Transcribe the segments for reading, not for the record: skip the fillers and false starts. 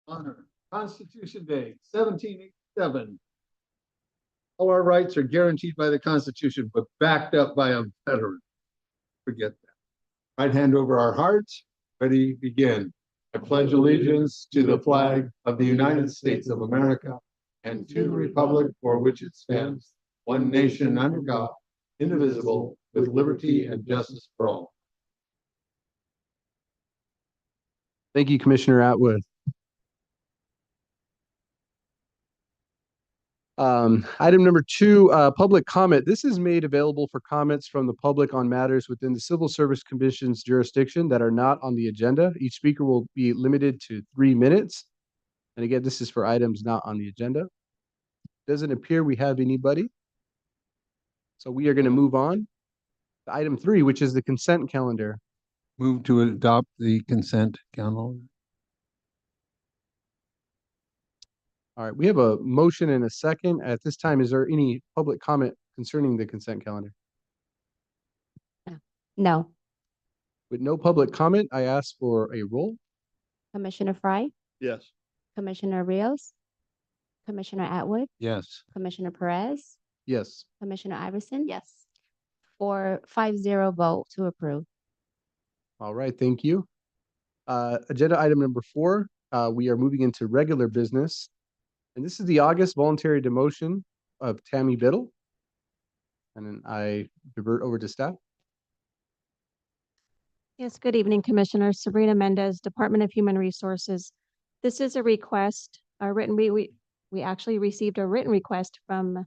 Honor Constitution Day, 1787. All our rights are guaranteed by the Constitution, but backed up by a veteran. Forget that. Right hand over our hearts. Ready, begin. I pledge allegiance to the flag of the United States of America and to the republic for which it stands, one nation under God, indivisible, with liberty and justice for all. Thank you, Commissioner Atwood. Item number 2, public comment. This is made available for comments from the public on matters within the Civil Service Commission's jurisdiction that are not on the agenda. Each speaker will be limited to 3 minutes. And again, this is for items not on the agenda. Doesn't appear we have anybody. So we are going to move on to item 3, which is the consent calendar. Move to adopt the consent calendar. All right, we have a motion and a second. At this time, is there any public comment concerning the consent calendar? No. With no public comment, I ask for a roll. Commissioner Fry, Yes. Commissioner Rios, Commissioner Atwood, Yes. Commissioner Perez, Yes. Commissioner Iverson. Yes. 4-5-0 vote to approve. All right, thank you. Agenda item number 4, we are moving into regular business. And this is the August voluntary demotion of Tammy Biddle. And then I divert over to staff. Yes, good evening, Commissioner. Sabrina Mendez, Department of Human Resources. This is a request, we actually received a written request from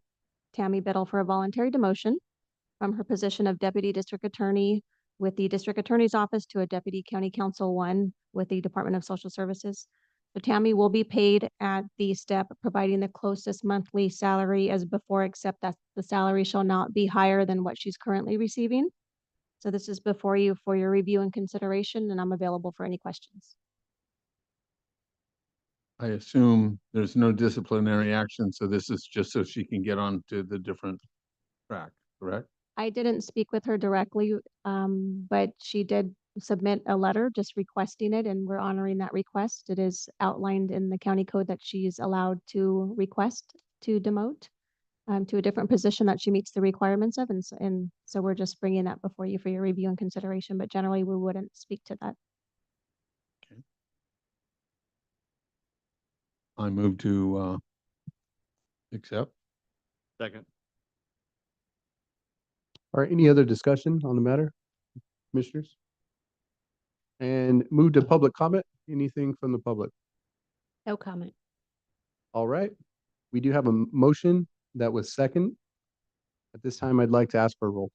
Tammy Biddle for a voluntary demotion from her position of Deputy District Attorney with the District Attorney's Office to a Deputy County Counsel 1 with the Department of Social Services. So Tammy will be paid at the step providing the closest monthly salary as before, except that the salary shall not be higher than what she's currently receiving. So this is before you for your review and consideration, and I'm available for any questions. I assume there's no disciplinary action, so this is just so she can get on to the different track, correct? I didn't speak with her directly, but she did submit a letter just requesting it, and we're honoring that request. It is outlined in the county code that she's allowed to request to demote to a different position that she meets the requirements of. And so we're just bringing that before you for your review and consideration, but generally we wouldn't speak to that. I move to accept. Second. All right, any other discussion on the matter, commissioners? And move to public comment. Anything from the public? No comment. All right, we do have a motion that was second. At this time, I'd like to ask for a roll.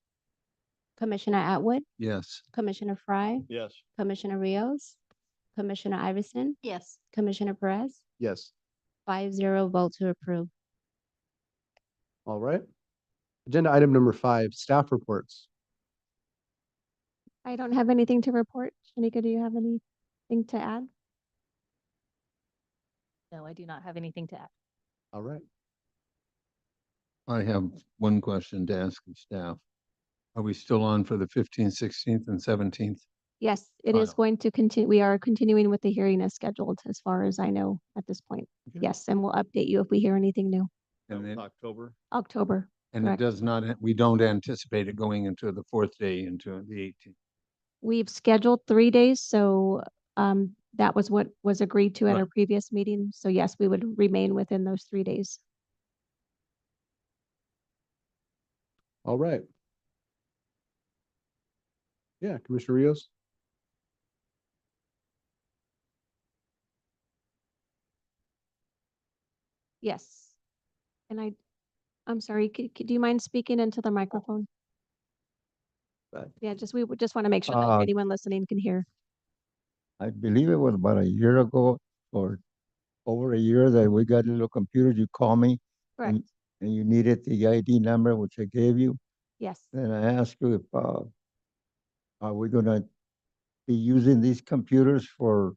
Commissioner Atwood, Yes. Commissioner Fry, Yes. Commissioner Rios, Commissioner Iverson. Yes. Commissioner Perez, Yes. 5-0 vote to approve. All right. Agenda item number 5, staff reports. I don't have anything to report. Shanika, do you have anything to add? No, I do not have anything to add. All right. I have one question to ask of staff. Are we still on for the 15th, 16th, and 17th? Yes, it is Final. going to continue. We are continuing with the hearing as scheduled, as far as I know at this point. Okay. Yes, and we'll update you if we hear anything new. And it, October. October. and correct. it does not, we don't anticipate it going into the 4th day into the 18th. We've scheduled 3 days, so that was what was agreed to at Right. our previous meeting. So yes, we would remain within those 3 days. All right. Yeah, Commissioner Rios. Yes. And I'm sorry, do you mind speaking into the microphone? Right. Yeah, we would just want to make sure that anyone listening can hear. I believe it was about a year ago or over a year that we got a little computer. You call me Correct. and you needed the ID number, which I gave you. Yes. Then I asked you if are we gonna be using these computers for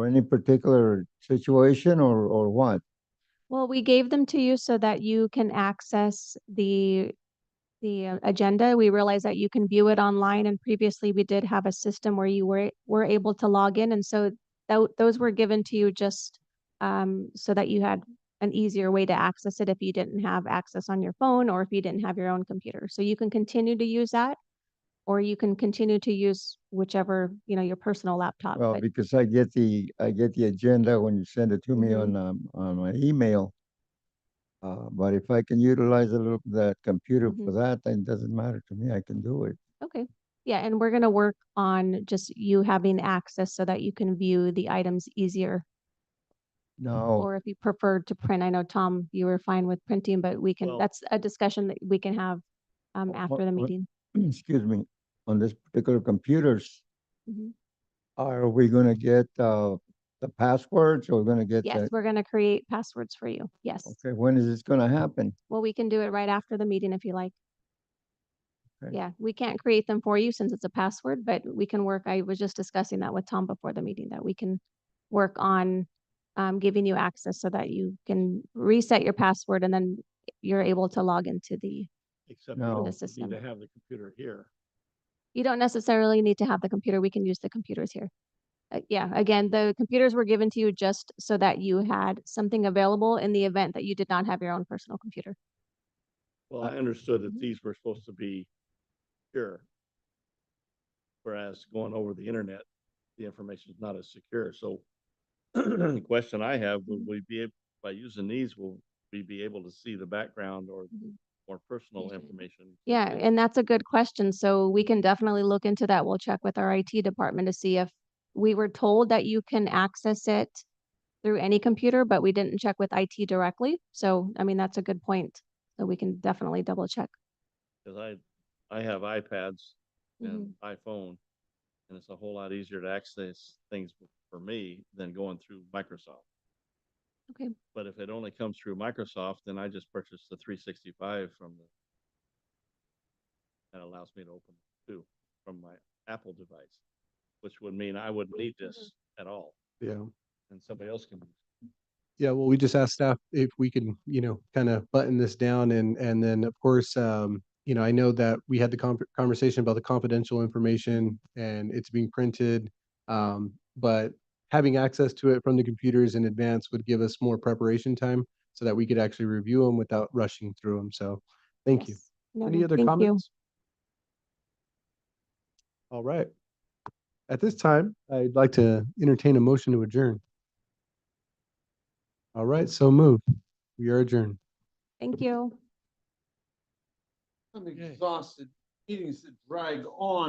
any particular situation or what? Well, we gave them to you so that you can access the agenda. We realize that you can view it online, and previously we did have a system where you were able to log in, and so those were given to you just so that you had an easier way to access it if you didn't have access on your phone or if you didn't have your own computer. So you can continue to use that, or you can continue to use whichever, your personal laptop. Well, but- because I get the agenda when you send it to me Mhm. on my email. But if I can utilize a little that computer for Mhm. that, then it doesn't matter to me. I can do it. Okay. Yeah, and we're gonna work on just you having access so that you can view the items easier. Now, Or if you prefer to print, I know, Tom, you were fine with printing, but Well- that's a discussion that we can have after the what- meeting. excuse me, on this particular computers, Mhm. are we gonna get the passwords or we're gonna get Yes, the, we're gonna create passwords for you. Yes. okay, when is this gonna happen? Well, we can do it right after the meeting if you like. Okay. Yeah, we can't create them for you since it's a password, but we can work. I was just discussing that with Tom before the meeting, that we can work on giving you access so that you can reset your password and then you're able to log into Except No. you The need system. to have the computer here. You don't necessarily need to have the computer. We can use the computers here. Yeah, again, the computers were given to you just so that you had something available in the event that you did not have your own personal computer. Well, I understood that Mhm. these were supposed to be secure. Whereas going over the internet, the information is not as secure. So the question I have, will we be able, by using these, will we be able to see the background or Mhm. more personal information? Yeah, and that's a good question. So we can definitely look into that. We'll check with our IT department to see if we were told that you can access it through any computer, but we didn't check with IT directly. So, I mean, that's a good point. So we can definitely double check. Because I have iPads and Mhm. iPhone, and it's a whole lot easier to access things for me than going through Microsoft. Okay. But if it only comes through Microsoft, then I just purchased the 365 that allows me to open it too from my Apple device, which would mean I wouldn't need this at all, Yeah. and somebody else can. Yeah, well, we just asked staff if we can, kind of button this down and then of course, I know that we had the conversation about the confidential information and it's being printed. But having access to it from the computers in advance would give us more preparation time so that we could actually review them without rushing through them. So thank you. Yes. No, Any no, other thank you. comments? All right. At this time, I'd like to entertain a motion to adjourn. All right, so move. We are adjourned. Thank you. I'm exhausted. Meetings that drag on.